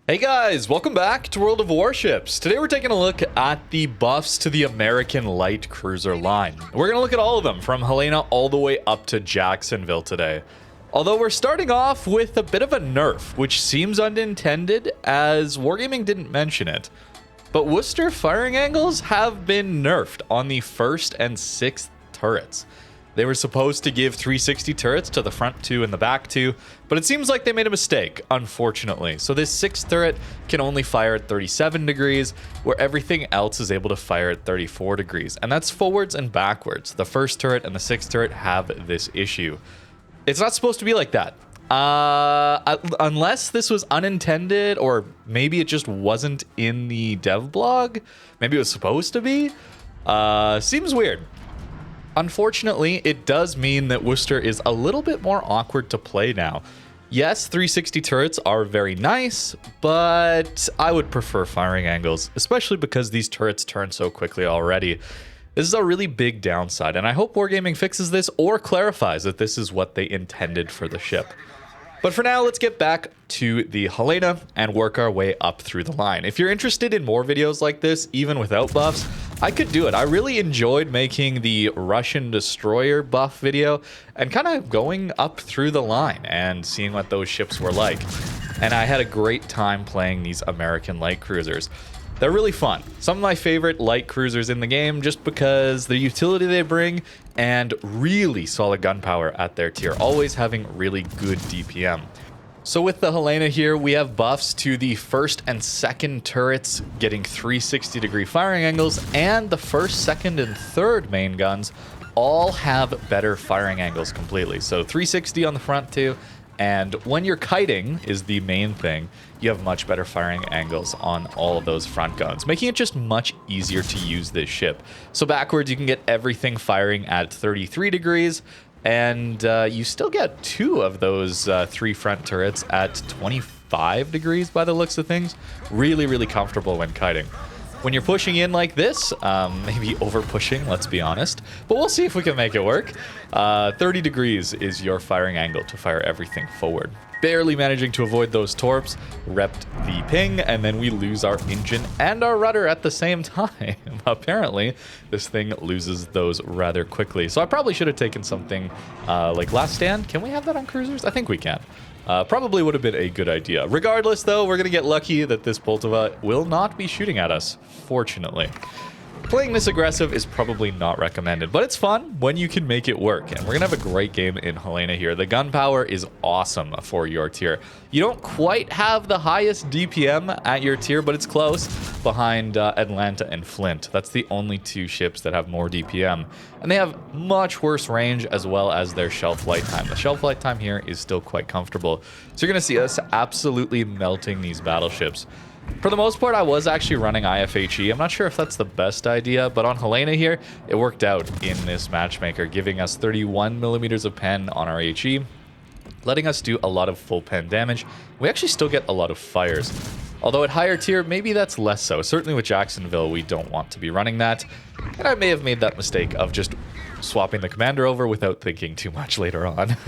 Hey guys, welcome back to World of Warships. Today we're taking a look at the buffs to the American light cruiser line. We're going to look at all of them from Helena all the way up to Jacksonville today. Although we're starting off with a bit of a nerf, which seems unintended as Wargaming didn't mention it. But Worcester firing angles have been nerfed on the 1st and 6th turrets. They were supposed to give 360 turrets to the front 2 and the back 2, but it seems like they made a mistake, unfortunately. So this 6th turret can only fire at 37 degrees, where everything else is able to fire at 34 degrees. And that's forwards and backwards. The 1st turret and the 6th turret have this issue. It's not supposed to be like that. Unless this was unintended, or maybe it just wasn't in the dev blog. Maybe it was supposed to be. Seems weird. Unfortunately, it does mean that Worcester is a little bit more awkward to play now. Yes, 360 turrets are very nice, but I would prefer firing angles, especially because these turrets turn so quickly already. This is a really big downside, and I hope Wargaming fixes this or clarifies that this is what they intended for the ship. But for now, let's get back to the Helena and work our way up through the line. If you're interested in more videos like this, even without buffs, I could do it. I really enjoyed making the Russian destroyer buff video and kind of going up through the line and seeing what those ships were like. And I had a great time playing these American light cruisers. They're really fun. Some of my favorite light cruisers in the game just because the utility they bring and really solid gunpowder at their tier, always having really good DPM. So with the Helena here, we have buffs to the 1st and 2nd turrets getting 360 degree firing angles, and the 1st, 2nd, and 3rd main guns all have better firing angles completely. So 360 on the front too. And when you're kiting is the main thing, you have much better firing angles on all of those front guns, making it just much easier to use this ship. So backwards, you can get everything firing at 33 degrees, and you still get 2 of those 3 front turrets at 25 degrees by the looks of things. Really, really comfortable when kiting. When you're pushing in like this, maybe over pushing, let's be honest, but we'll see if we can make it work. 30 degrees is your firing angle to fire everything forward. Barely managing to avoid those torps, repped the ping, and then we lose our engine and our rudder at the same time. Apparently, this thing loses those rather quickly. So I probably should have taken something like Last Stand. Can we have that on cruisers? I think we can. Probably would have been a good idea. Regardless, though, we're going to get lucky that this Poltava will not be shooting at us, fortunately. Playing this aggressive is probably not recommended, but it's fun when you can make it work, and we're going to have a great game in Helena here. The gunpowder is awesome for your tier. You don't quite have the highest DPM at your tier, but it's close behind Atlanta and Flint. That's the only 2 ships that have more DPM, and they have much worse range as well as their shelf light time. The shelf light time here is still quite comfortable, so you're going to see us absolutely melting these battleships. For the most part, I was actually running IFHE. I'm not sure if that's the best idea, but on Helena here, it worked out in this matchmaker, giving us 31 millimeters of pen on our HE, letting us do a lot of full pen damage. We actually still get a lot of fires. Although at higher tier, maybe that's less so. Certainly with Jacksonville, we don't want to be running that. And I may have made that mistake of just swapping the commander over without thinking too much later on.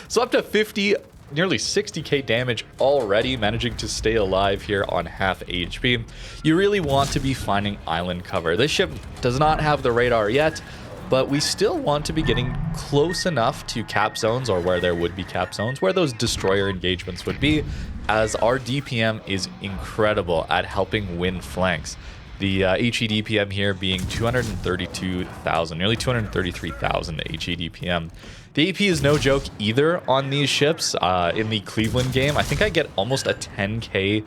So up to 50, nearly 60k damage already, managing to stay alive here on half HP. You really want to be finding island cover. This ship does not have the radar yet, but we still want to be getting close enough to cap zones, or where there would be cap zones, where those destroyer engagements would be, as our DPM is incredible at helping win flanks. The HE DPM here being 232,000, nearly 233,000 HE DPM. The AP is no joke either on these ships. In the Cleveland game, I think I get almost a 10k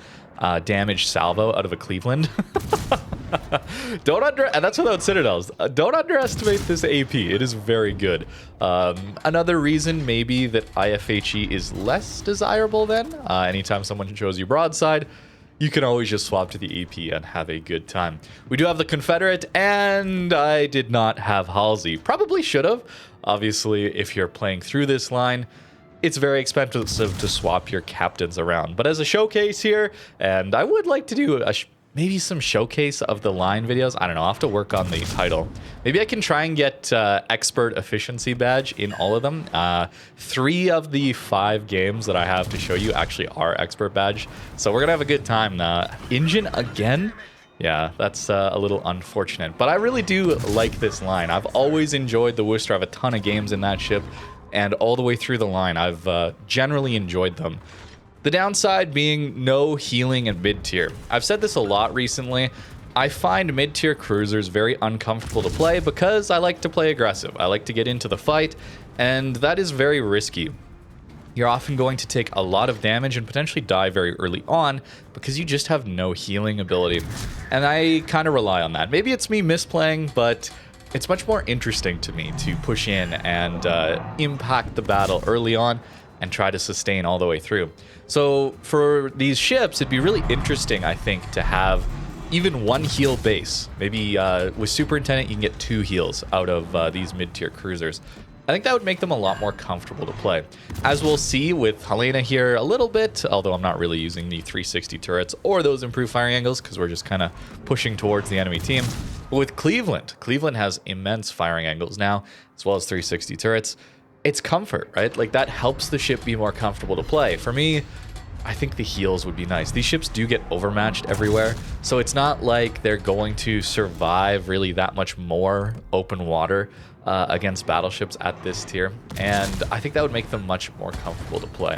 damage salvo out of a Cleveland. And that's without citadels. Don't underestimate this AP. It is very good. Another reason maybe that IFHE is less desirable then, anytime someone shows you broadside, you can always just swap to the AP and have a good time. We do have the Confederate, and I did not have Halsey. Probably should have. Obviously, if you're playing through this line, it's very expensive to swap your captains around. But as a showcase here, and I would like to do a maybe some showcase of the line videos. I don't know. I'll have to work on the title. Maybe I can try and get expert efficiency badge in all of them. 3 of the 5 games that I have to show you actually are expert badge. So we're going to have a good time. Engine again? Yeah, that's a little unfortunate. But I really do like this line. I've always enjoyed the Worcester. I have a ton of games in that ship. And all the way through the line, I've generally enjoyed them. The downside being no healing in mid-tier. I've said this a lot recently. I find mid-tier cruisers very uncomfortable to play because I like to play aggressive. I like to get into the fight, and that is very risky. You're often going to take a lot of damage and potentially die very early on because you just have no healing ability. And I kind of rely on that. Maybe it's me misplaying, but it's much more interesting to me to push in and impact the battle early on and try to sustain all the way through. So for these ships, it'd be really interesting, I think, to have even 1 heal base. Maybe with Superintendent, you can get 2 heals out of these mid-tier cruisers. I think that would make them a lot more comfortable to play. As we'll see with Helena here a little bit, although I'm not really using the 360 turrets or those improved firing angles because we're just kind of pushing towards the enemy team. But with Cleveland has immense firing angles now, as well as 360 turrets. It's comfort, right? Like, that helps the ship be more comfortable to play. For me, I think the heals would be nice. These ships do get overmatched everywhere, so it's not like they're going to survive really that much more open water against battleships at this tier, and I think that would make them much more comfortable to play.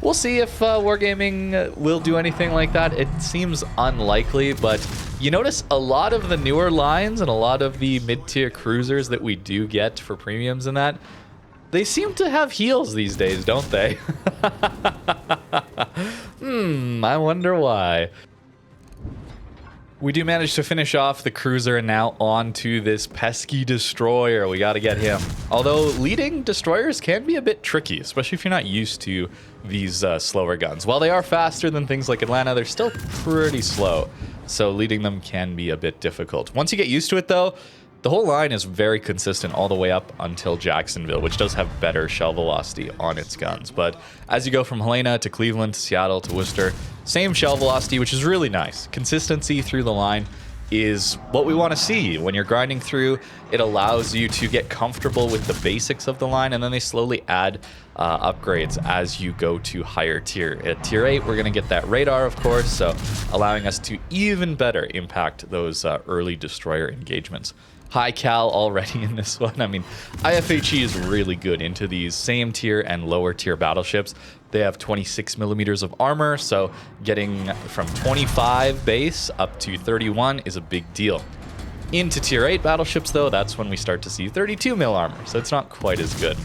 We'll see if Wargaming will do anything like that. It seems unlikely, but you notice a lot of the newer lines and a lot of the mid-tier cruisers that we do get for premiums and that, they seem to have heals these days, don't they? I wonder why. We do manage to finish off the cruiser and now on to this pesky destroyer. We got to get him. Although leading destroyers can be a bit tricky, especially if you're not used to these slower guns. While they are faster than things like Atlanta, they're still pretty slow. So leading them can be a bit difficult. Once you get used to it though, the whole line is very consistent all the way up until Jacksonville, which does have better shell velocity on its guns. But as you go from Helena to Cleveland to Seattle to Worcester, same shell velocity, which is really nice. Consistency through the line is what we want to see. When you're grinding through, it allows you to get comfortable with the basics of the line, and then they slowly add upgrades as you go to higher tier. At tier 8, we're going to get that radar, of course, so allowing us to even better impact those early destroyer engagements. High cal already in this one. I mean, IFHE is really good into these same tier and lower tier battleships. They have 26 millimeters of armor, so getting from 25 base up to 31 is a big deal. Into tier 8 battleships, though, that's when we start to see 32 mil armor, so it's not quite as good.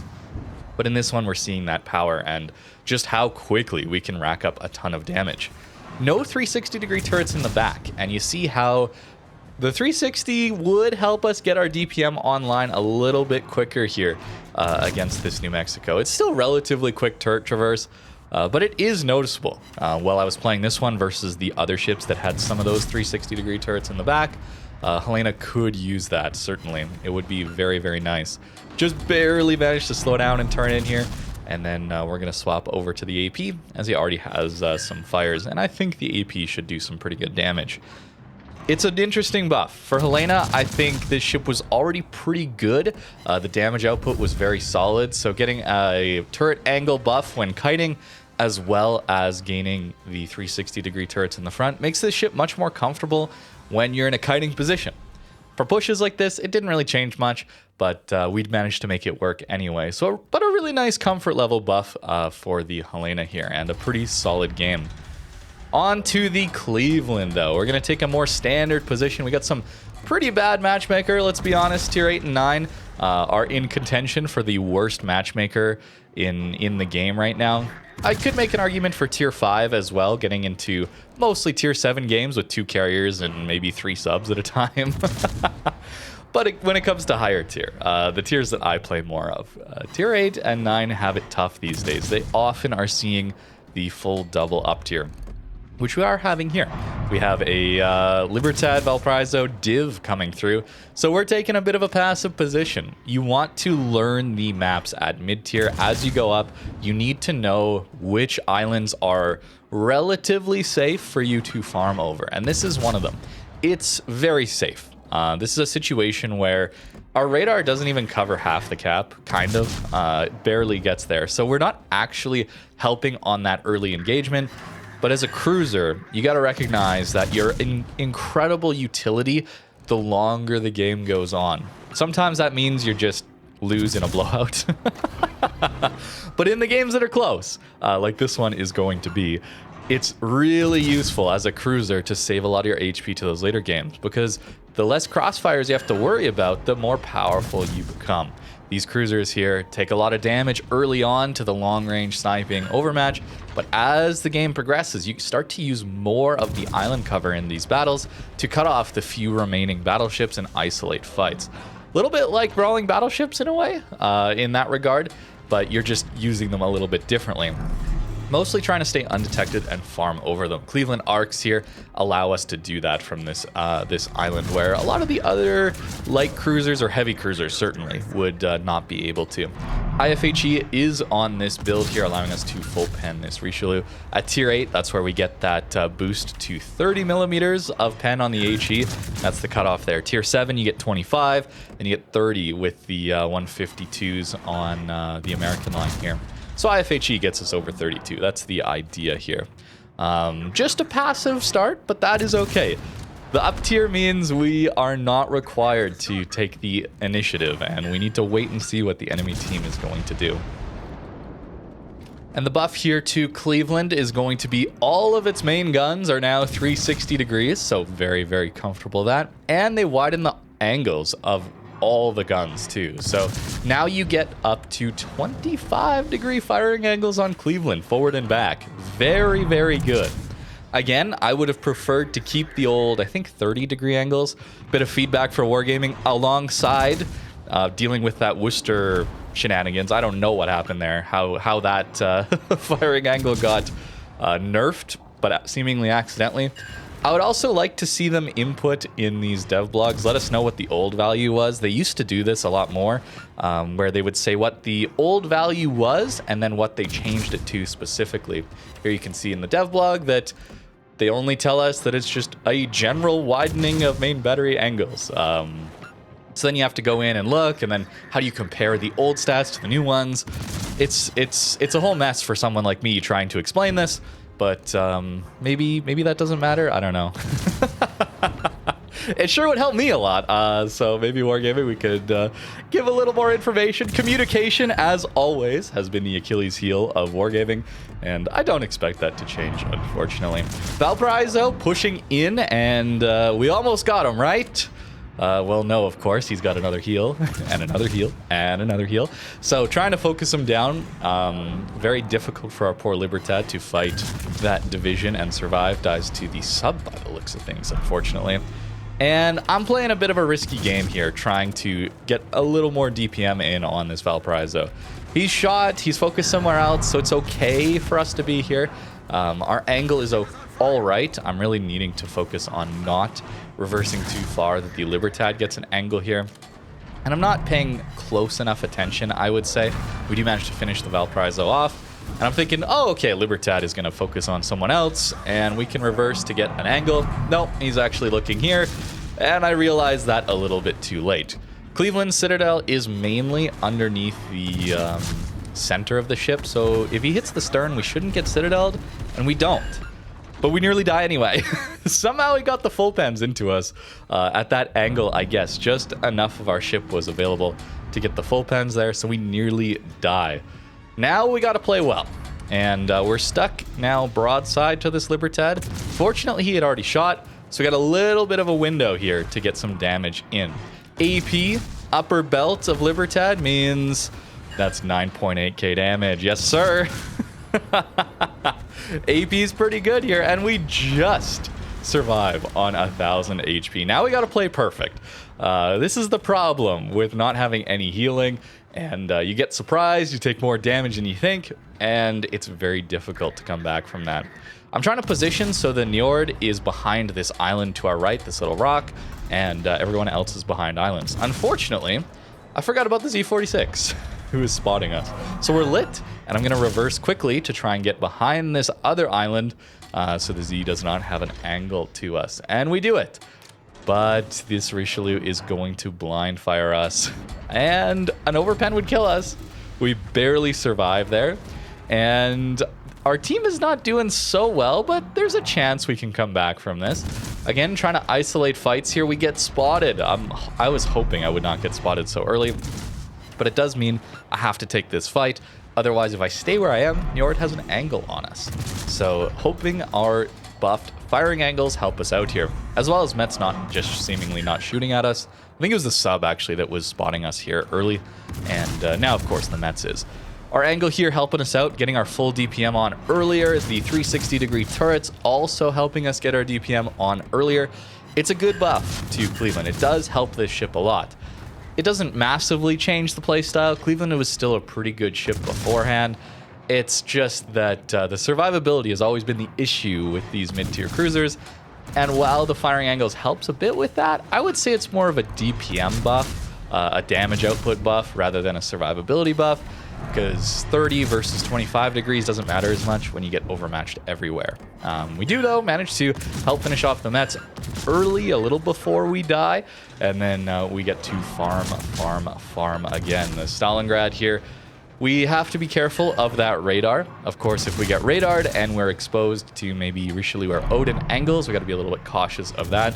But in this one, we're seeing that power and just how quickly we can rack up a ton of damage. No 360-degree turrets in the back, and you see how the 360 would help us get our DPM online a little bit quicker here against this New Mexico. It's still relatively quick turret traverse, but it is noticeable. While I was playing this one versus the other ships that had some of those 360-degree turrets in the back, Helena could use that, certainly. It would be very, very nice. Just barely managed to slow down and turn in here, and then we're going to swap over to the AP, as he already has some fires, and I think the AP should do some pretty good damage. It's an interesting buff. For Helena, I think this ship was already pretty good. The damage output was very solid, so getting a turret angle buff when kiting, as well as gaining the 360-degree turrets in the front, makes this ship much more comfortable when you're in a kiting position. For pushes like this, it didn't really change much, but we'd managed to make it work anyway. But a really nice comfort level buff for the Helena here, and a pretty solid game. On to the Cleveland, though. We're going to take a more standard position. We got some pretty bad matchmaker, let's be honest. Tier 8 and 9 are in contention for the worst matchmaker in the game right now. I could make an argument for Tier 5 as well, getting into mostly Tier 7 games with 2 carriers and maybe 3 subs at a time. But when it comes to higher tier, the tiers that I play more of, Tier 8 and 9 have it tough these days. They often are seeing the full double up tier, which we are having here. We have a Libertad Valparaiso div coming through, so we're taking a bit of a passive position. You want to learn the maps at mid-tier. As you go up, you need to know which islands are relatively safe for you to farm over. And this is one of them. It's very safe. This is a situation where our radar doesn't even cover half the cap, kind of. It barely gets there. So we're not actually helping on that early engagement. But as a cruiser, you got to recognize that you're in incredible utility the longer the game goes on. Sometimes that means you're just lose in a blowout. But in the games that are close, like this one is going to be, it's really useful as a cruiser to save a lot of your HP to those later games, because the less crossfires you have to worry about, the more powerful you become. These cruisers here take a lot of damage early on to the long-range sniping overmatch, but as the game progresses, you start to use more of the island cover in these battles to cut off the few remaining battleships and isolate fights. A little bit like brawling battleships in a way, in that regard, but you're just using them a little bit differently. Mostly trying to stay undetected and farm over them. Cleveland arcs here allow us to do that from this this island, where a lot of the other light cruisers or heavy cruisers certainly would not be able to. IFHE is on this build here, allowing us to full pen this Richelieu. At tier 8, that's where we get that boost to 30 millimeters of pen on the HE. That's the cutoff there. Tier 7, you get 25, and you get 30 with the 152s on the American line here. So IFHE gets us over 32. That's the idea here. Just a passive start, but that is okay. The up tier means we are not required to take the initiative, and we need to wait and see what the enemy team is going to do. And the buff here to Cleveland is going to be all of its main guns are now 360 degrees, so very, very comfortable that. And they widen the angles of all the guns too. So now you get up to 25-degree firing angles on Cleveland, forward and back. Very, very good. Again, I would have preferred to keep the old, I think, 30-degree angles. Bit of feedback for Wargaming alongside dealing with that Worcester shenanigans. I don't know what happened there, how that firing angle got nerfed, but seemingly accidentally. I would also like to see them input in these dev blogs. Let us know what the old value was. They used to do this a lot more, where they would say what the old value was and then what they changed it to specifically. Here you can see in the dev blog that they only tell us that it's just a general widening of main battery angles. So then you have to go in and look, and then how do you compare the old stats to the new ones? It's a whole mess for someone like me trying to explain this. But maybe that doesn't matter. I don't know. It sure would help me a lot. So maybe Wargaming, we could give a little more information. Communication, as always, has been the Achilles heel of Wargaming, and I don't expect that to change, unfortunately. Valparaiso pushing in, and we almost got him, right? Well, no, of course, he's got another heal, and another heal, and another heal. So trying to focus him down, very difficult for our poor Libertad to fight that division and survive. Dies to the sub by the looks of things, unfortunately. And I'm playing a bit of a risky game here, trying to get a little more DPM in on this Valparaiso. He's shot, he's focused somewhere else, so it's okay for us to be here. Our angle is all right. I'm really needing to focus on not reversing too far that the Libertad gets an angle here. And I'm not paying close enough attention, I would say. We do manage to finish the Valparaiso off. And I'm thinking, oh, okay, Libertad is going to focus on someone else, and we can reverse to get an angle. No, he's actually looking here. And I realized that a little bit too late. Cleveland Citadel is mainly underneath the center of the ship. So if he hits the stern, we shouldn't get Citadeled, and we don't. But we nearly die anyway. Somehow he got the full pens into us at that angle, I guess. Just enough of our ship was available to get the full pens there, so we nearly die. Now we got to play well. And we're stuck now broadside to this Libertad. Fortunately, he had already shot, so we got a little bit of a window here to get some damage in. AP, upper belt of Libertad, means that's 9.8k damage. Yes, sir. AP's pretty good here, and we just survive on 1,000 HP. Now we got to play perfect. This is the problem with not having any healing, and you get surprised, you take more damage than you think, and it's very difficult to come back from that. I'm trying to position so the Njord is behind this island to our right, this little rock, and everyone else is behind islands. Unfortunately, I forgot about the Z46. who is spotting us. So we're lit, and I'm going to reverse quickly to try and get behind this other island so the Z does not have an angle to us. And we do it. But this Richelieu is going to blind fire us, and an overpen would kill us. We barely survive there, and our team is not doing so well, but there's a chance we can come back from this. Again, trying to isolate fights here. We get spotted. I was hoping I would not get spotted so early, but it does mean I have to take this fight. Otherwise, if I stay where I am, Njord has an angle on us. So hoping our buffed firing angles help us out here, as well as Met's not just seemingly not shooting at us. I think it was the sub actually that was spotting us here early, and now of course the Mets is. Our angle here helping us out, getting our full DPM on earlier. The 360-degree turrets also helping us get our DPM on earlier. It's a good buff to Cleveland. It does help this ship a lot. It doesn't massively change the playstyle. Cleveland was still a pretty good ship beforehand. It's just that the survivability has always been the issue with these mid-tier cruisers. And while the firing angles helps a bit with that, I would say it's more of a DPM buff, a damage output buff, rather than a survivability buff. Because 30 versus 25 degrees doesn't matter as much when you get overmatched everywhere. We do, though, manage to help finish off the Mets early, a little before we die. And then we get to farm again. The Stalingrad here. We have to be careful of that radar. Of course, if we get radared and we're exposed to maybe Richelieu or Odin angles, we got to be a little bit cautious of that.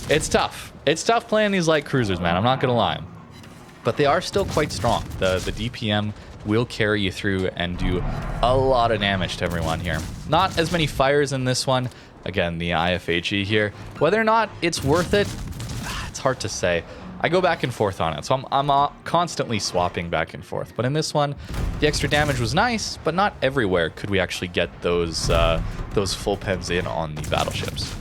It's tough. It's tough playing these light cruisers, man. I'm not going to lie. But they are still quite strong. The DPM will carry you through and do a lot of damage to everyone here. Not as many fires in this one. Again, the IFHE here. Whether or not it's worth it, it's hard to say. I go back and forth on it, so I'm constantly swapping back and forth. But in this one, the extra damage was nice, but not everywhere could we actually get those full pens in on the battleships.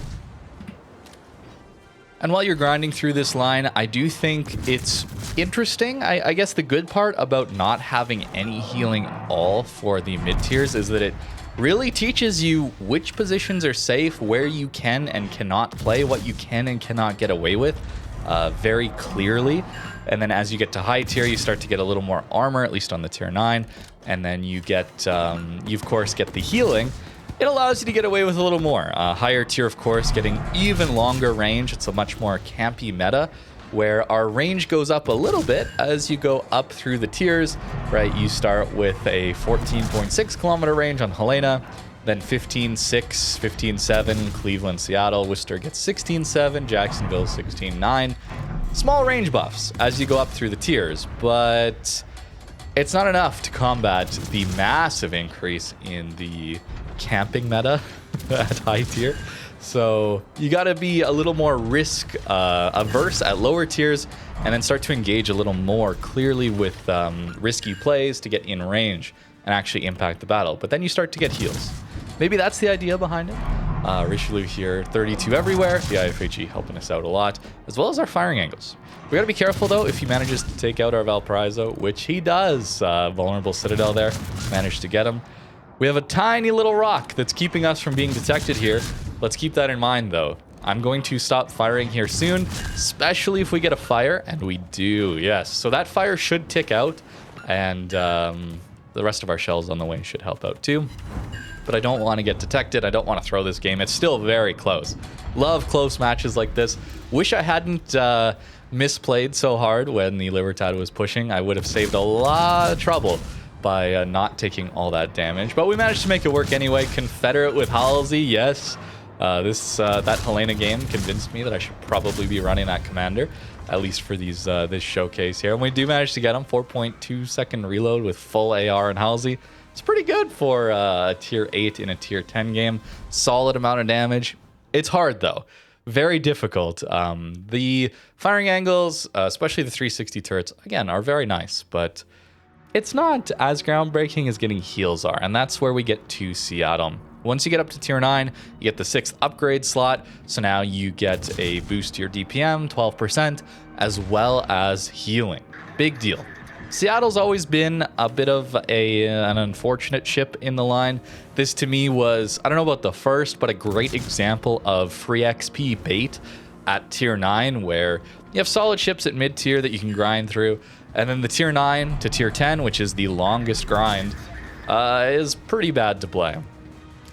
And while you're grinding through this line, I do think it's interesting. I guess the good part about not having any healing at all for the mid-tiers is that it really teaches you which positions are safe, where you can and cannot play, what you can and cannot get away with very clearly. And then as you get to high tier, you start to get a little more armor, at least on the tier 9. And then you get, you of course get the healing. It allows you to get away with a little more. Higher tier, of course, getting even longer range. It's a much more campy meta, where our range goes up a little bit as you go up through the tiers, right? You start with a 14.6 kilometer range on Helena, then 15.6, 15.7, Cleveland, Seattle. Worcester gets 16.7, Jacksonville 16.9. Small range buffs as you go up through the tiers, but it's not enough to combat the massive increase in the camping meta at high tier. So you got to be a little more risk averse at lower tiers, and then start to engage a little more clearly with risky plays to get in range and actually impact the battle. But then you start to get heals. Maybe that's the idea behind it. Richelieu here, 32 everywhere. The IFHE helping us out a lot, as well as our firing angles. We got to be careful, though, if he manages to take out our Valparaiso, which he does. Vulnerable Citadel there, managed to get him. We have a tiny little rock that's keeping us from being detected here. Let's keep that in mind, though. I'm going to stop firing here soon, especially if we get a fire, and we do, yes. So that fire should tick out, and the rest of our shells on the way should help out too. But I don't want to get detected. I don't want to throw this game. It's still very close. Love close matches like this. Wish I hadn't misplayed so hard when the Libertad was pushing. I would have saved a lot of trouble by not taking all that damage. But we managed to make it work anyway. Confederate with Halsey, yes. That Helena game convinced me that I should probably be running that commander, at least for these this showcase here. And we do manage to get him 4.2 second reload with full AR and Halsey. It's pretty good for a tier 8 in a tier 10 game. Solid amount of damage. It's hard though. Very difficult. The firing angles, especially the 360 turrets, again, are very nice, but it's not as groundbreaking as getting heals are, and that's where we get to Seattle. Once you get up to tier 9, you get the 6th upgrade slot, so now you get a boost to your DPM, 12%, as well as healing. Big deal. Seattle's always been a bit of an unfortunate ship in the line. This to me was, I don't know about the first, but a great example of free XP bait at tier 9, where you have solid ships at mid tier that you can grind through, And then the tier 9 to tier 10, which is the longest grind, is pretty bad to play.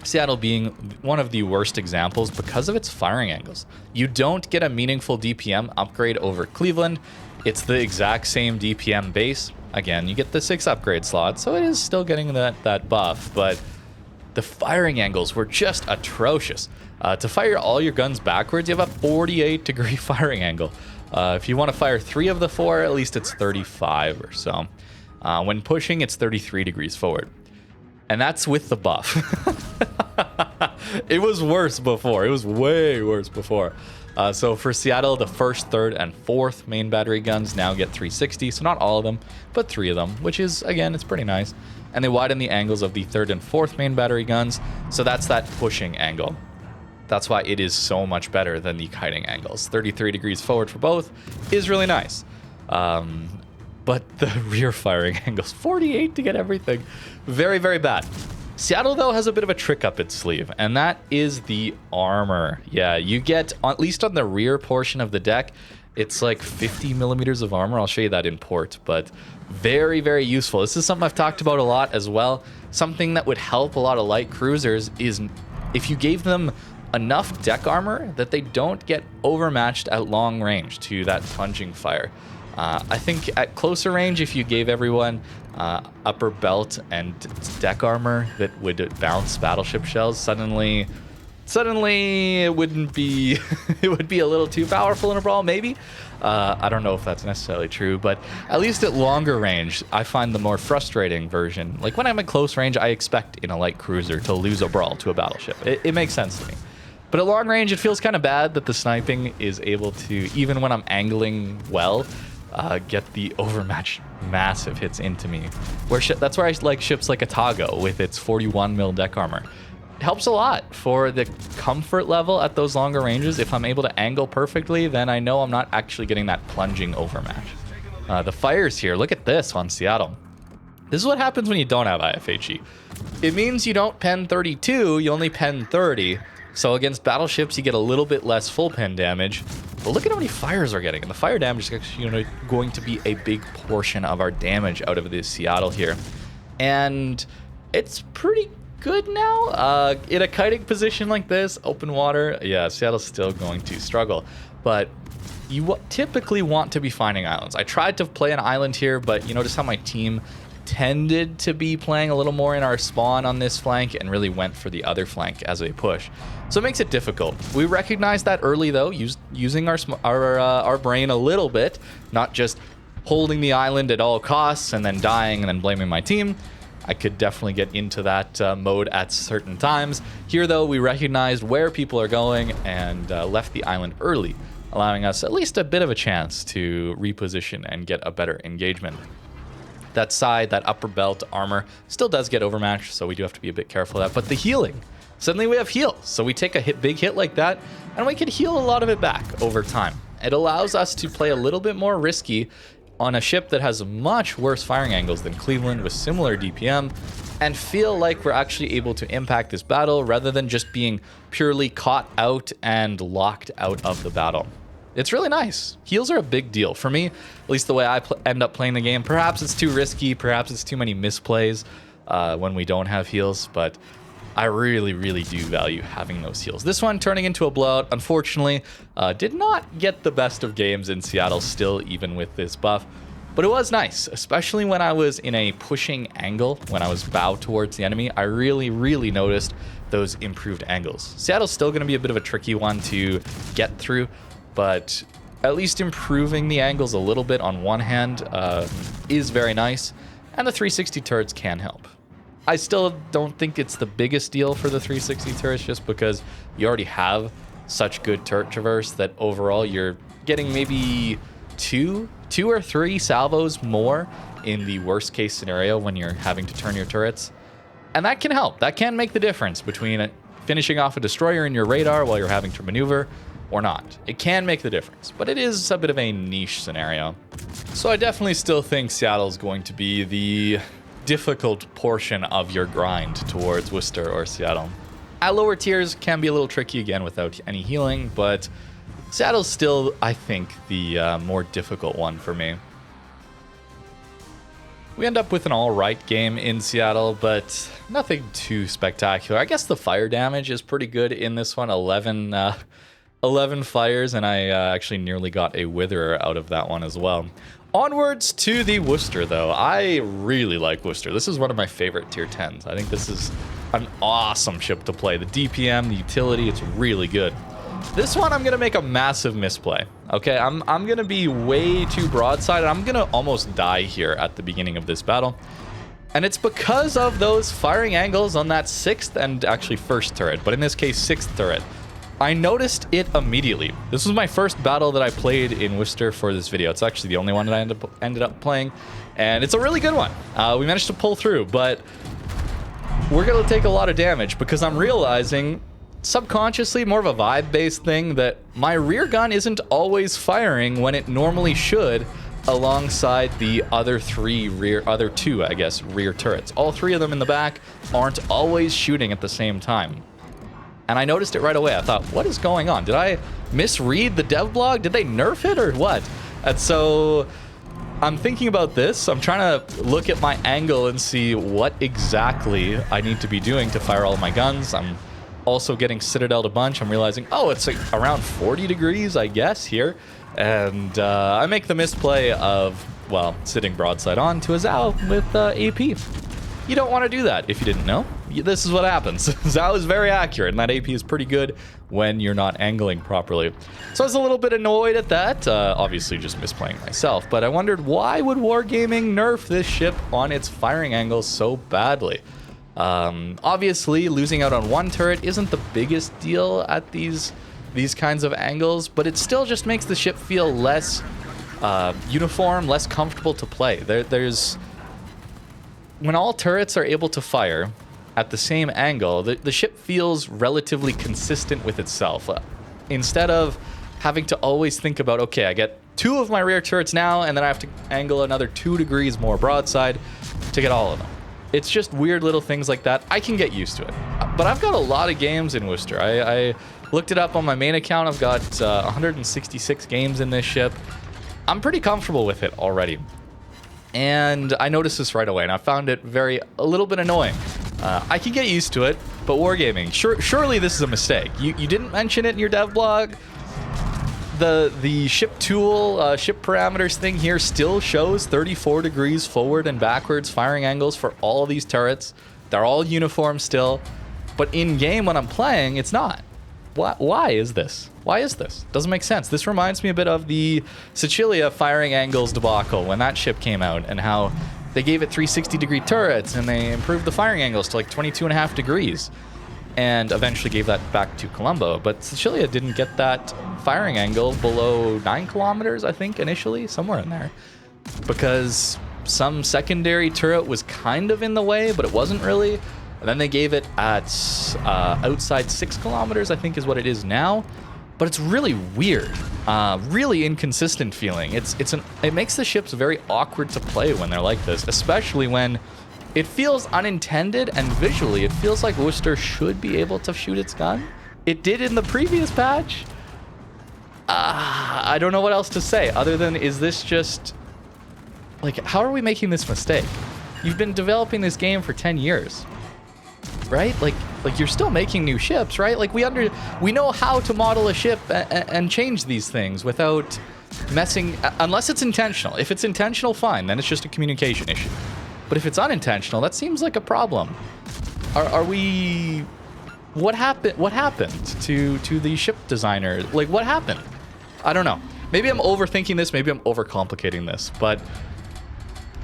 Seattle being one of the worst examples because of its firing angles. You don't get a meaningful DPM upgrade over Cleveland. It's the exact same DPM base. Again, you get the 6 upgrade slots, so it is still getting that buff, but the firing angles were just atrocious. To fire all your guns backwards, you have a 48-degree firing angle. If you want to fire 3 of the 4, at least it's 35 or so. When pushing, it's 33 degrees forward. And that's with the buff. It was worse before. It was way worse before. So for Seattle, the first, third, and fourth main battery guns now get 360. So not all of them, but 3 of them, which is, again, it's pretty nice. And they widen the angles of the third and fourth main battery guns. So that's that pushing angle. That's why it is so much better than the kiting angles. 33 degrees forward for both is really nice. But the rear firing angles, 48 to get everything. Very, very bad. Seattle, though, has a bit of a trick up its sleeve, and that is the armor. Yeah, you get, at least on the rear portion of the deck, it's like 50 millimeters of armor. I'll show you that in port, but very, very useful. This is something I've talked about a lot as well. Something that would help a lot of light cruisers is if you gave them enough deck armor that they don't get overmatched at long range to that plunging fire. I think at closer range, if you gave everyone upper belt and deck armor that would bounce battleship shells, suddenly it wouldn't be it would be a little too powerful in a brawl, maybe. I don't know if that's necessarily true, but at least at longer range, I find the more frustrating version. Like when I'm at close range, I expect in a light cruiser to lose a brawl to a battleship. It makes sense to me. But at long range, it feels kind of bad that the sniping is able to, even when I'm angling well, get the overmatched massive hits into me. That's where I like ships like Atago with its 41 mil deck armor. It helps a lot for the comfort level at those longer ranges. If I'm able to angle perfectly, then I know I'm not actually getting that plunging overmatch. The fires here, look at this on Seattle. This is what happens when you don't have IFHE. It means you don't pen 32, you only pen 30. So against battleships, you get a little bit less full pen damage. But look at how many fires we're getting. And the fire damage is actually going to be a big portion of our damage out of this Seattle here. And it's pretty good now. In a kiting position like this, open water, yeah, Seattle's still going to struggle. But you typically want to be finding islands. I tried to play an island here, but you notice how my team tended to be playing a little more in our spawn on this flank and really went for the other flank as a push. So it makes it difficult. We recognize that early though, using our brain a little bit, not just holding the island at all costs and then dying and then blaming my team. I could definitely get into that mode at certain times. Here though, we recognized where people are going and left the island early, allowing us at least a bit of a chance to reposition and get a better engagement. That side, that upper belt armor still does get overmatched, so we do have to be a bit careful of that. But the healing, suddenly we have heal. So we take a big hit like that, and we can heal a lot of it back over time. It allows us to play a little bit more risky on a ship that has much worse firing angles than Cleveland with similar DPM, and feel like we're actually able to impact this battle rather than just being purely caught out and locked out of the battle. It's really nice. Heals are a big deal for me, at least the way I end up playing the game. Perhaps it's too risky, perhaps it's too many misplays when we don't have heals, but I really, really do value having those heals. This one turning into a blowout, unfortunately, did not get the best of games in Seattle still, even with this buff. But it was nice, especially when I was in a pushing angle, when I was bow towards the enemy. I really, really noticed those improved angles. Seattle's still going to be a bit of a tricky one to get through, but at least improving the angles a little bit on one hand is very nice, and the 360 turrets can help. I still don't think it's the biggest deal for the 360 turrets, just because you already have such good turret traverse that overall you're getting maybe two or three salvos more in the worst case scenario when you're having to turn your turrets. And that can help. That can make the difference between finishing off a destroyer in your radar while you're having to maneuver or not. It can make the difference, but it is a bit of a niche scenario. So I definitely still think Seattle's going to be the difficult portion of your grind towards Worcester or Seattle. At lower tiers can be a little tricky again without any healing, but Seattle's still, I think, the more difficult one for me. We end up with an all right game in Seattle, but nothing too spectacular. I guess the fire damage is pretty good in this one. 11 fires, and I actually nearly got a witherer out of that one as well. Onwards to the Worcester, though. I really like Worcester. This is one of my favorite tier 10s. I think this is an awesome ship to play. The DPM, the utility, it's really good. This one, I'm going to make a massive misplay. Okay, I'm going to be way too broadside. I'm going to almost die here at the beginning of this battle. And it's because of those firing angles on that 6th and actually 1st turret, but in this case, 6th turret. I noticed it immediately. This was my first battle that I played in Worcester for this video. It's actually the only one that I ended up playing, and it's a really good one. We managed to pull through, but we're going to take a lot of damage because I'm realizing subconsciously, more of a vibe-based thing, that my rear gun isn't always firing when it normally should alongside the other two, I guess, rear turrets. All 3 of them in the back aren't always shooting at the same time. And I noticed it right away. I thought, what is going on? Did I misread the dev blog? Did they nerf it or what? And so I'm thinking about this. I'm trying to look at my angle and see what exactly I need to be doing to fire all of my guns. I'm also getting citadeled a bunch. I'm realizing, oh, it's like around 40 degrees, I guess, here. And I make the misplay of, well, sitting broadside on to a Zao with AP. You don't want to do that if you didn't know. This is what happens. Zao is very accurate, and that AP is pretty good when you're not angling properly. So I was a little bit annoyed at that. Obviously just misplaying myself, but I wondered, why would Wargaming nerf this ship on its firing angles so badly? Obviously, losing out on one turret isn't the biggest deal at these kinds of angles, but it still just makes the ship feel less uniform, less comfortable to play. When all turrets are able to fire at the same angle, the ship feels relatively consistent with itself. Instead of having to always think about, okay, I get 2 of my rear turrets now, and then I have to angle another 2 degrees more broadside to get all of them. It's just weird little things like that. I can get used to it. But I've got a lot of games in Worcester. I looked it up on my main account. I've got 166 games in this ship. I'm pretty comfortable with it already. And I noticed this right away, and I found it a little bit annoying. I can get used to it, but Wargaming, surely this is a mistake. You didn't mention it in your dev blog. The ship tool, ship parameters thing here still shows 34 degrees forward and backwards firing angles for all of these turrets. They're all uniform still, but in game when I'm playing, it's not. Why is this? Why is this? Doesn't make sense. This reminds me a bit of the Sicilia firing angles debacle when that ship came out, and how they gave it 360-degree turrets and they improved the firing angles to like 22.5 degrees, and eventually gave that back to Colombo. But Sicilia didn't get that firing angle below 9 kilometers, I think, initially, somewhere in there, because some secondary turret was kind of in the way, but it wasn't really. And then they gave it at outside 6 kilometers, I think is what it is now. But it's really weird, really inconsistent feeling. It makes the ships very awkward to play when they're like this, especially when it feels unintended, and visually it feels like Worcester should be able to shoot its gun. It did in the previous patch. I don't know what else to say other than, is this just like, how are we making this mistake? You've been developing this game for 10 years. Right? Like you're still making new ships, right? Like we know how to model a ship and change these things without messing, unless it's intentional. If it's intentional, fine, then it's just a communication issue. But if it's unintentional, that seems like a problem. Are we? What happened to the ship designer? Like, what happened? I don't know. Maybe I'm overthinking this. Maybe I'm overcomplicating this. But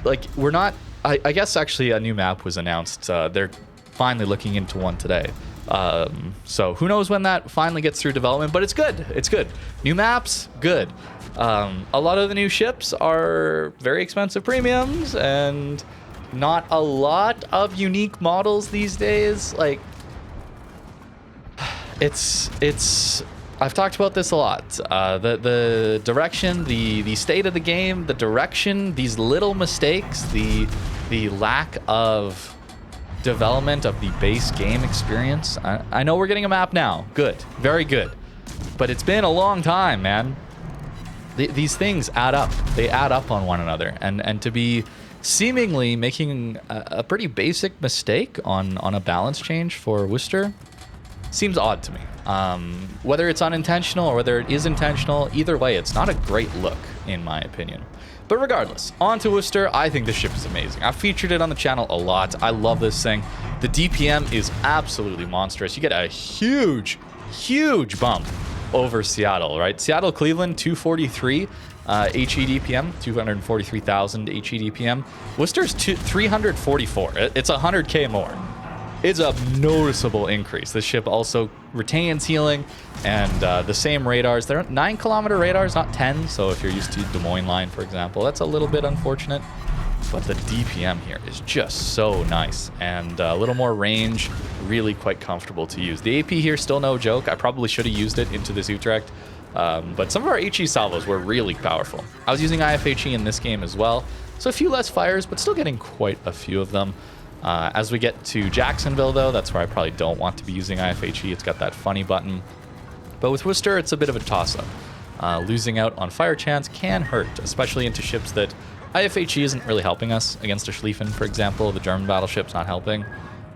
like, we're not. I guess actually a new map was announced. They're finally looking into one today. So who knows when that finally gets through development, but it's good. It's good. New maps, good. A lot of the new ships are very expensive premiums, and not a lot of unique models these days. Like, I've talked about this a lot. The direction, the state of the game, the direction, these little mistakes, the lack of development of the base game experience. I know we're getting a map now. Good. Very good. But it's been a long time, man. These things add up. They add up on one another. And to be seemingly making a pretty basic mistake on a balance change for Worcester seems odd to me. Whether it's unintentional or whether it is intentional, either way, it's not a great look, in my opinion. But regardless, on to Worcester. I think this ship is amazing. I've featured it on the channel a lot. I love this thing. The DPM is absolutely monstrous. You get a huge bump over Seattle, right? Seattle, Cleveland, 243 HE DPM, 243,000 HE DPM. Worcester's 344. It's 100K more. It's a noticeable increase. This ship also retains healing and the same radars. They're 9-kilometer radars, not 10. So if you're used to Des Moines line, for example, that's a little bit unfortunate. But the DPM here is just so nice and a little more range, really quite comfortable to use. The AP here, still no joke. I probably should have used it into this Utrecht. But some of our HE salvos were really powerful. I was using IFHE in this game as well. So a few less fires, but still getting quite a few of them. As we get to Jacksonville, though, that's where I probably don't want to be using IFHE. It's got that funny button. But with Worcester, it's a bit of a toss-up. Losing out on fire chance can hurt, especially into ships that IFHE isn't really helping us. Against a Schlieffen, for example, the German battleship's not helping.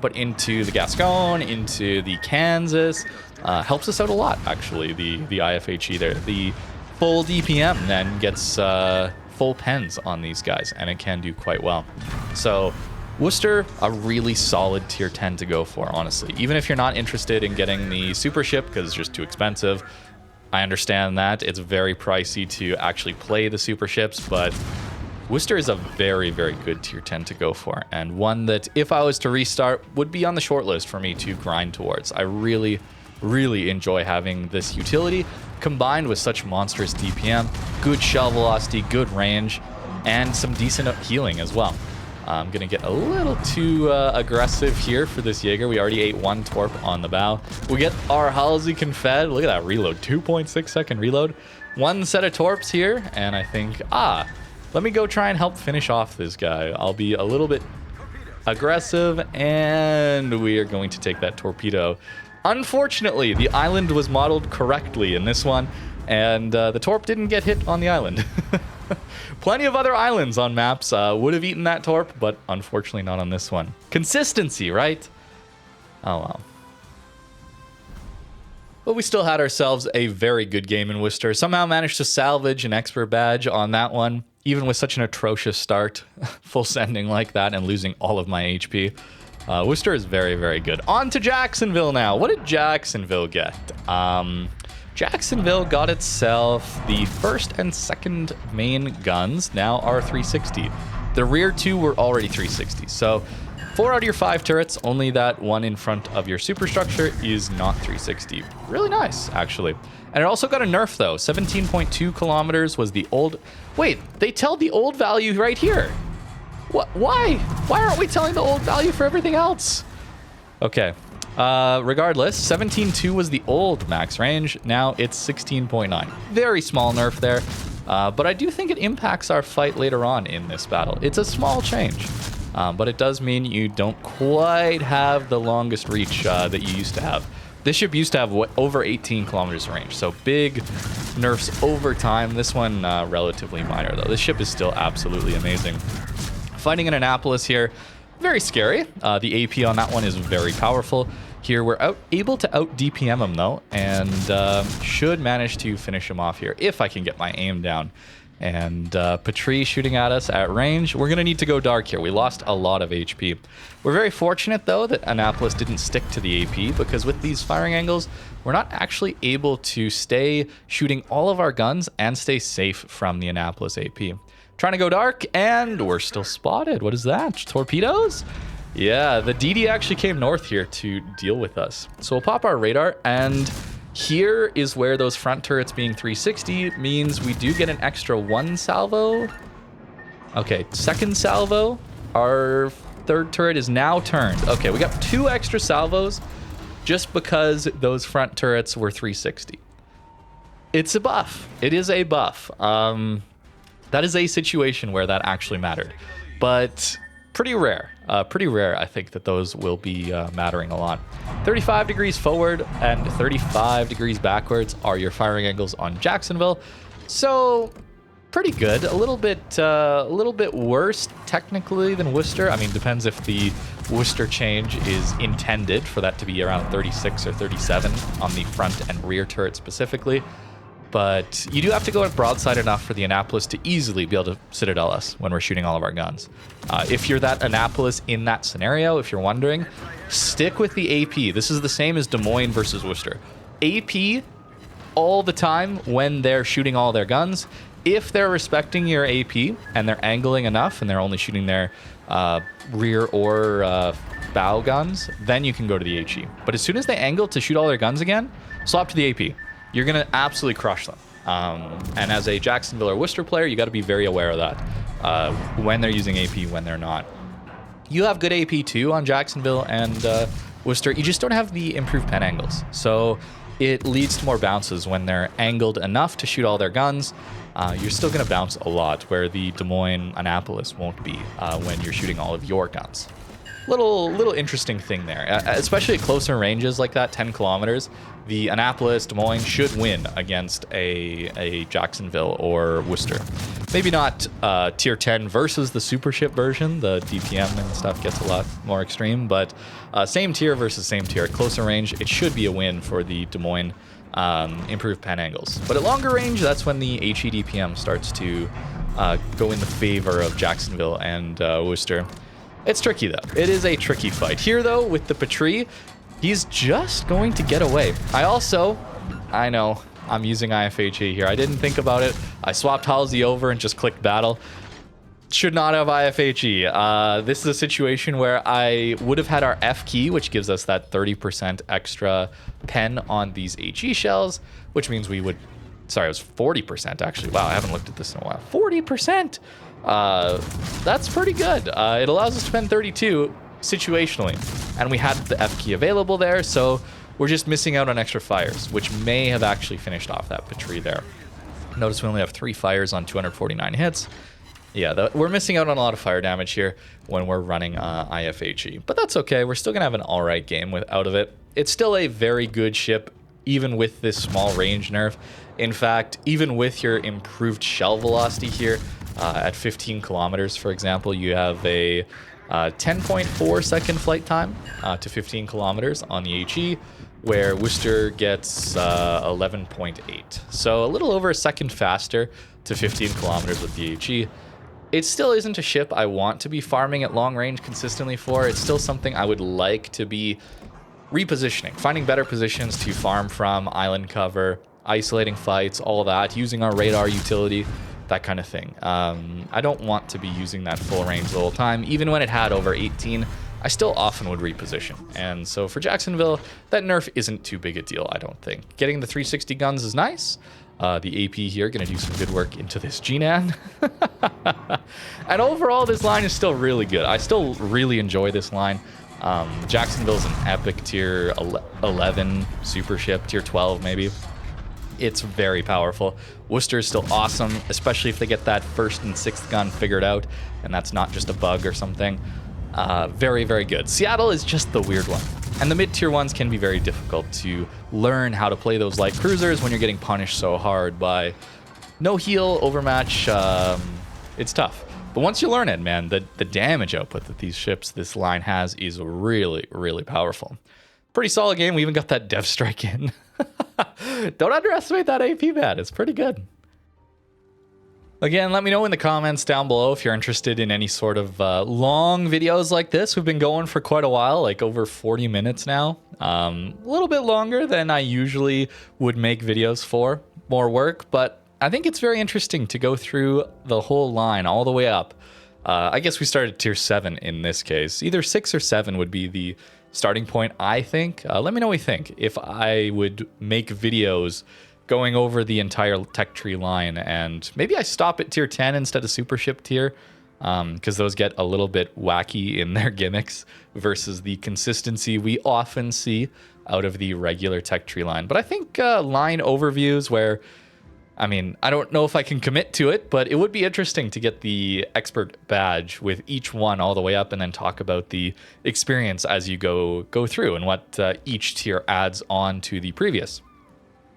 But into the Gascon, into the Kansas, helps us out a lot, actually, the IFHE there. The full DPM then gets full pens on these guys, and it can do quite well. So Worcester, a really solid tier 10 to go for, honestly. Even if you're not interested in getting the super ship because it's just too expensive, I understand that. It's very pricey to actually play the super ships, but Worcester is a very, very good tier 10 to go for, and one that, if I was to restart, would be on the short list for me to grind towards. I really, really enjoy having this utility, combined with such monstrous DPM, good shell velocity, good range, and some decent healing as well. I'm going to get a little too aggressive here for this Jaeger. We already ate 1 torp on the bow. We get our Halsey Confed. Look at that reload. 2.6 second reload. 1 set of torps here. And I think, let me go try and help finish off this guy. I'll be a little bit aggressive. And we are going to take that torpedo. Unfortunately, the island was modeled correctly in this one. And the torp didn't get hit on the island. Plenty of other islands on maps would have eaten that torp, but unfortunately not on this one. Consistency, right? Oh, well. But we still had ourselves a very good game in Worcester. Somehow managed to salvage an expert badge on that one, even with such an atrocious start, full sending like that and losing all of my HP. Worcester is very, very good. On to Jacksonville now. What did Jacksonville get? Jacksonville got itself the first and second main guns, now are 360. The rear 2 were already 360. So 4 out of your 5 turrets, only that one in front of your superstructure is not 360. Really nice, actually. And it also got a nerf, though. 17.2 kilometers was the old... Wait, they tell the old value right here. What? Why? Why aren't we telling the old value for everything else? Okay. Regardless, 17.2 was the old max range. Now it's 16.9. Very small nerf there. But I do think it impacts our fight later on in this battle. It's a small change. But it does mean you don't quite have the longest reach that you used to have. This ship used to have over 18 kilometers of range. So big nerfs over time. This one relatively minor though. This ship is still absolutely amazing. Fighting in Annapolis here, very scary. The AP on that one is very powerful. Here we're able to out DPM him though, and should manage to finish him off here if I can get my aim down. And Patry shooting at us at range. We're going to need to go dark here. We lost a lot of HP. We're very fortunate though that Annapolis didn't stick to the AP, because with these firing angles, we're not actually able to stay shooting all of our guns and stay safe from the Annapolis AP. Trying to go dark, and we're still spotted. What is that? Torpedoes? Yeah, the DD actually came north here to deal with us. So we'll pop our radar, and here is where those front turrets being 360 means we do get an extra 1 salvo. Okay, second salvo. Our third turret is now turned. Okay, we got 2 extra salvos just because those front turrets were 360. It's a buff. It is a buff. That is a situation where that actually mattered, but pretty rare. Pretty rare, I think, that those will be mattering a lot. 35 degrees forward and 35 degrees backwards are your firing angles on Jacksonville. So pretty good. A little bit worse technically than Worcester. I mean, depends if the Worcester change is intended for that to be around 36 or 37 on the front and rear turret specifically. But you do have to go at broadside enough for the Annapolis to easily be able to Citadel us when we're shooting all of our guns. If you're that Annapolis in that scenario, if you're wondering, stick with the AP. This is the same as Des Moines versus Worcester. AP all the time when they're shooting all their guns. If they're respecting your AP and they're angling enough and they're only shooting their rear or bow guns, then you can go to the HE. But as soon as they angle to shoot all their guns again, swap to the AP. You're going to absolutely crush them. And as a Jacksonville or Worcester player, you got to be very aware of that when they're using AP, when they're not. You have good AP too on Jacksonville and Worcester. You just don't have the improved pen angles. So it leads to more bounces when they're angled enough to shoot all their guns. You're still going to bounce a lot, where the Des Moines Annapolis won't be when you're shooting all of your guns. Little interesting thing there, especially at closer ranges like that, 10 kilometers. The Annapolis, Des Moines should win against a Jacksonville or Worcester. Maybe not tier 10 versus the super ship version. The DPM and stuff gets a lot more extreme, but same tier versus same tier. At closer range, it should be a win for the Des Moines improved pen angles. But at longer range, that's when the HE DPM starts to go in the favor of Jacksonville and Worcester. It's tricky, though. It is a tricky fight. Here, though, with the Patrie, he's just going to get away. I know, I'm using IFHE here. I didn't think about it. I swapped Halsey over and just clicked battle. Should not have IFHE. This is a situation where I would have had our F key, which gives us that 30% extra pen on these HE shells, which means we would... Sorry, it was 40% actually. Wow, I haven't looked at this in a while. 40%! That's pretty good. It allows us to spend 32 situationally, and we had the F key available there, so we're just missing out on extra fires, which may have actually finished off that Patrie there. Notice we only have 3 fires on 249 hits. Yeah, we're missing out on a lot of fire damage here when we're running IFHE, but that's okay. We're still gonna have an all right game out of it. It's still a very good ship, even with this small range nerf. In fact, even with your improved shell velocity here, at 15 kilometers, for example, you have a 10.4 second flight time to 15 kilometers on the HE, where Worcester gets 11.8. So a little over a second faster to 15 kilometers with the HE. It still isn't a ship I want to be farming at long range consistently for. It's still something I would like to be repositioning, finding better positions to farm from, island cover, isolating fights, all of that, using our radar utility, that kind of thing. I don't want to be using that full range the whole time. Even when it had over 18, I still often would reposition. And so for Jacksonville, that nerf isn't too big a deal, I don't think. Getting the 360 guns is nice. The AP here going to do some good work into this GNAN. And overall, this line is still really good. I still really enjoy this line. Jacksonville's an epic tier 11 super ship, tier 12 maybe. It's very powerful. Worcester is still awesome, especially if they get that 1st and 6th gun figured out, and that's not just a bug or something. Very, very good. Seattle is just the weird one. And the mid-tier ones can be very difficult to learn how to play those light cruisers when you're getting punished so hard by no heal, overmatch. It's tough. But once you learn it, man, the damage output that this line has is really, really powerful. Pretty solid game. We even got that Dev Strike in. Don't underestimate that AP, man. It's pretty good. Again, let me know in the comments down below if you're interested in any sort of long videos like this. We've been going for quite a while, like over 40 minutes now. A little bit longer than I usually would make videos for. More work, but I think it's very interesting to go through the whole line all the way up. I guess we started tier 7 in this case. Either 6 or 7 would be the starting point, I think. Let me know what you think. If I would make videos going over the entire tech tree line, and maybe I stop at tier 10 instead of super ship tier, because those get a little bit wacky in their gimmicks versus the consistency we often see out of the regular tech tree line. But I think line overviews where, I mean, I don't know if I can commit to it, but it would be interesting to get the expert badge with each one all the way up and then talk about the experience as you go through and what each tier adds on to the previous.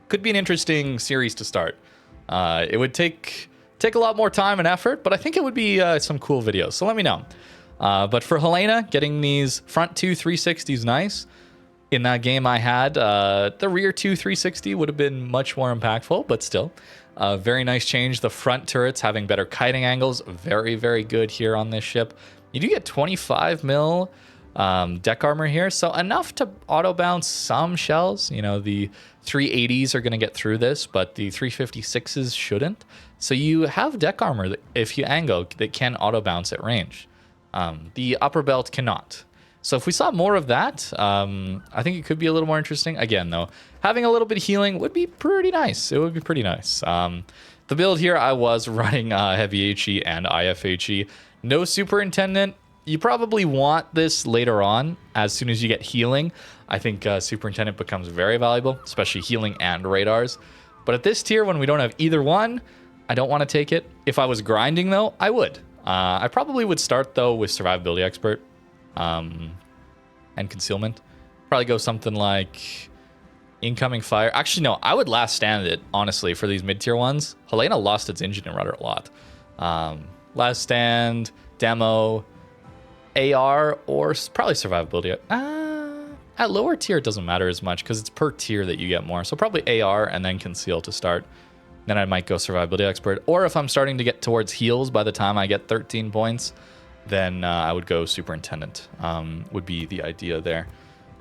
Could be an interesting series to start. It would take Take a lot more time and effort, but I think it would be some cool videos. So let me know. But for Helena, getting these front two 360s nice. In that game I had, the rear two 360 would have been much more impactful, but still. Very nice change. The front turrets having better kiting angles. Very, very good here on this ship. You do get 25 mil deck armor here, so enough to auto bounce some shells. You know, the 380s are going to get through this, but the 356s shouldn't. So you have deck armor that, if you angle, that can auto bounce at range. The upper belt cannot. So if we saw more of that, I think it could be a little more interesting. Again, though, having a little bit of healing would be pretty nice. It would be pretty nice. The build here, I was running Heavy HE and IFHE. No Superintendent. You probably want this later on, as soon as you get healing. I think Superintendent becomes very valuable, especially healing and radars. But at this tier, when we don't have either one, I don't want to take it. If I was grinding, though, I would. I probably would start, though, with Survivability Expert and Concealment. Probably go something like Incoming Fire. Actually, no, I would last stand it, honestly, for these mid-tier ones. Helena lost its engine and rudder a lot. Last stand, Demo, AR, or probably Survivability. At lower tier, it doesn't matter as much because it's per tier that you get more. So probably AR and then Conceal to start. Then I might go Survivability Expert. Or if I'm starting to get towards heals by the time I get 13 points, then I would go Superintendent, would be the idea there.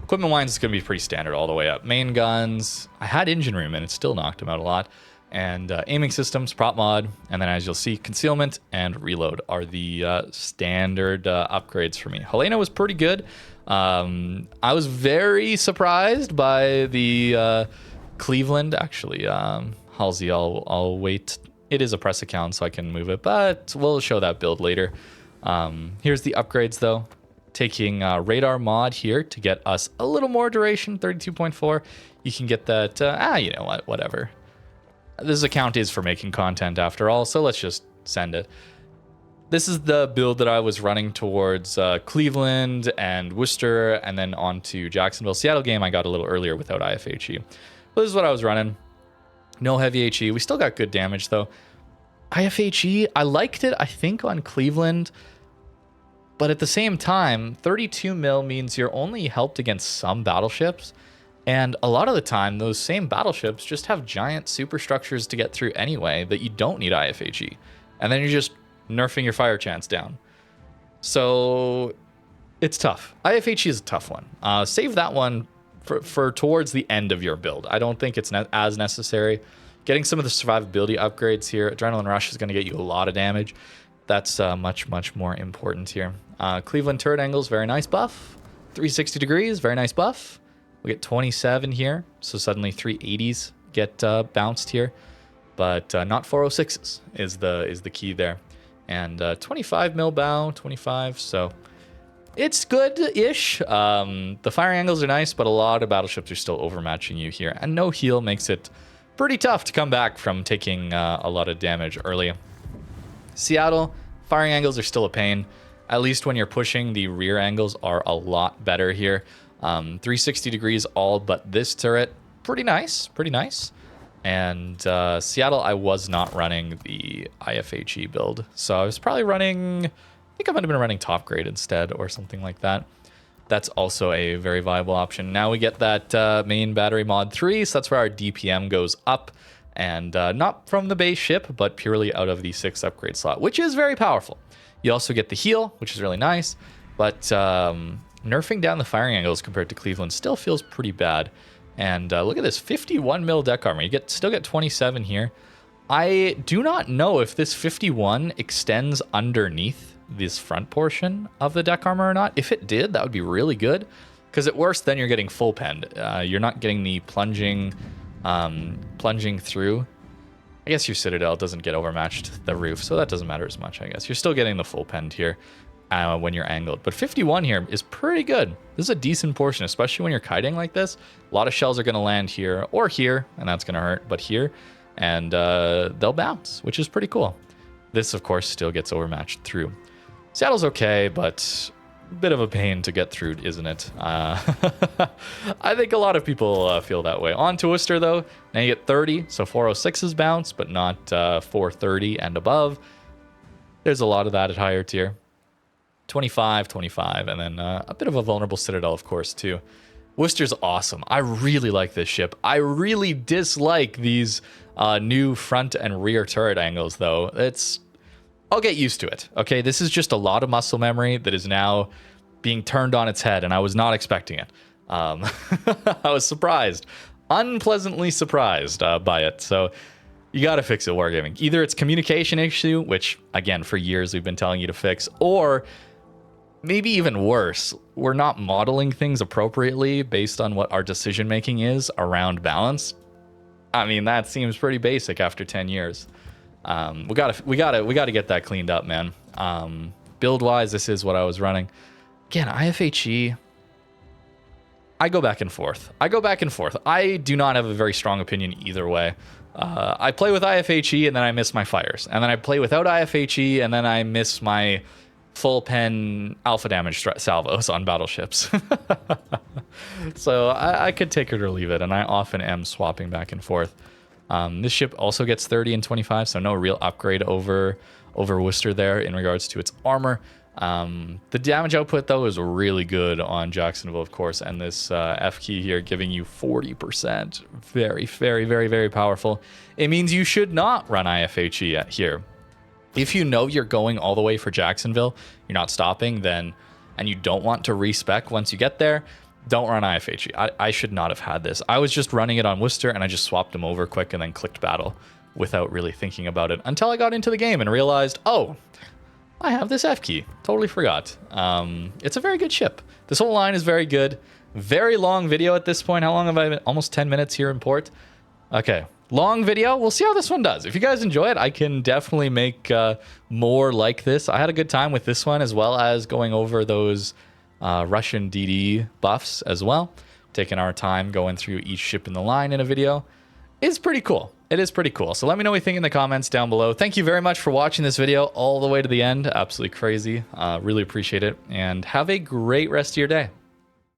Equipment-wise, it's going to be pretty standard all the way up. Main guns, I had Engine Room, and it still knocked him out a lot. And aiming systems, prop mod, and then as you'll see, Concealment and Reload are the standard upgrades for me. Helena was pretty good. I was very surprised by the Cleveland, actually. Halsey, I'll wait. It is a press account, so I can move it, but we'll show that build later. Here's the upgrades, though. Taking radar mod here to get us a little more duration, 32.4. You can get that, you know what, whatever. This account is for making content after all, so let's just send it. This is the build that I was running towards Cleveland and Worcester, and then on to Jacksonville. Seattle game I got a little earlier without IFHE. But this is what I was running. No heavy HE. We still got good damage, though. IFHE, I liked it, I think, on Cleveland. But at the same time, 32 mil means you're only helped against some battleships. And a lot of the time, those same battleships just have giant superstructures to get through anyway that you don't need IFHE. And then you're just nerfing your fire chance down. So it's tough. IFHE is a tough one. Save that one for towards the end of your build. I don't think it's as necessary. Getting some of the survivability upgrades here. Adrenaline Rush is going to get you a lot of damage. That's much, much more important here. Cleveland turret angles, very nice buff. 360 degrees, very nice buff. We get 27 here, so suddenly 380s get bounced here, but not 406s is the key there. And 25 mil bow, 25, so it's good-ish. The fire angles are nice, but a lot of battleships are still overmatching you here, and no heal makes it pretty tough to come back from taking a lot of damage early. Seattle, firing angles are still a pain. At least when you're pushing, the rear angles are a lot better here. 360 degrees all but this turret. Pretty nice, pretty nice. And Seattle, I was not running the IFHE build. So I was probably running, I think I might have been running top grade instead or something like that. That's also a very viable option. Now we get that main battery mod 3, so that's where our DPM goes up. And not from the base ship, but purely out of the 6 upgrade slot, which is very powerful. You also get the heal, which is really nice. But nerfing down the firing angles compared to Cleveland still feels pretty bad. And look at this, 51 mil deck armor. You still get 27 here. I do not know if this 51 extends underneath this front portion of the deck armor or not. If it did, that would be really good. Because at worst, then you're getting full penned. You're not getting the plunging through. I guess your Citadel doesn't get overmatched the roof, so that doesn't matter as much, I guess. You're still getting the full penned here when you're angled. But 51 here is pretty good. This is a decent portion, especially when you're kiting like this. A lot of shells are going to land here or here, and that's going to hurt, but here. And they'll bounce, which is pretty cool. This, of course, still gets overmatched through. Seattle's okay, but bit of a pain to get through, isn't it? I think a lot of people feel that way. On to Worcester, though. Now you get 30, so 406 is bounce, but not 430 and above. There's a lot of that at higher tier. 25, 25, and then a bit of a vulnerable Citadel, of course, too. Worcester's awesome. I really like this ship. I really dislike these new front and rear turret angles, though. I'll get used to it, okay? This is just a lot of muscle memory that is now being turned on its head, and I was not expecting it. I was surprised, unpleasantly surprised by it. So you got to fix it, Wargaming. Either it's communication issue, which, again, for years we've been telling you to fix, or maybe even worse, we're not modeling things appropriately based on what our decision making is around balance. I mean, that seems pretty basic after 10 years. We gotta get that cleaned up, man. Build wise, this is what I was running. Again, IFHE, I go back and forth. I do not have a very strong opinion either way. I play with IFHE and then I miss my fires, and then I play without IFHE and then I miss my full pen alpha damage salvos on battleships. So I could take it or leave it, and I often am swapping back and forth. This ship also gets 30 and 25, so no real upgrade over Worcester there in regards to its armor. The damage output, though, is really good on Jacksonville, of course, and this F key here giving you 40%. Very, very, very, very powerful. It means you should not run IFHE here. If you know you're going all the way for Jacksonville, you're not stopping, then, and you don't want to respec once you get there, don't run IFHE. I should not have had this. I was just running it on Worcester, and I just swapped them over quick and then clicked battle without really thinking about it until I got into the game and realized, oh, I have this F key. Totally forgot. It's a very good ship. This whole line is very good. Very long video at this point. How long have I been? Almost 10 minutes here in port. Okay. Long video. We'll see how this one does. If you guys enjoy it, I can definitely make more like this. I had a good time with this one, as well as going over those Russian DD buffs as well. Taking our time going through each ship in the line in a video is pretty cool. It is pretty cool. So let me know what you think in the comments down below. Thank you very much for watching this video all the way to the end. Absolutely crazy. Really appreciate it. And have a great rest of your day.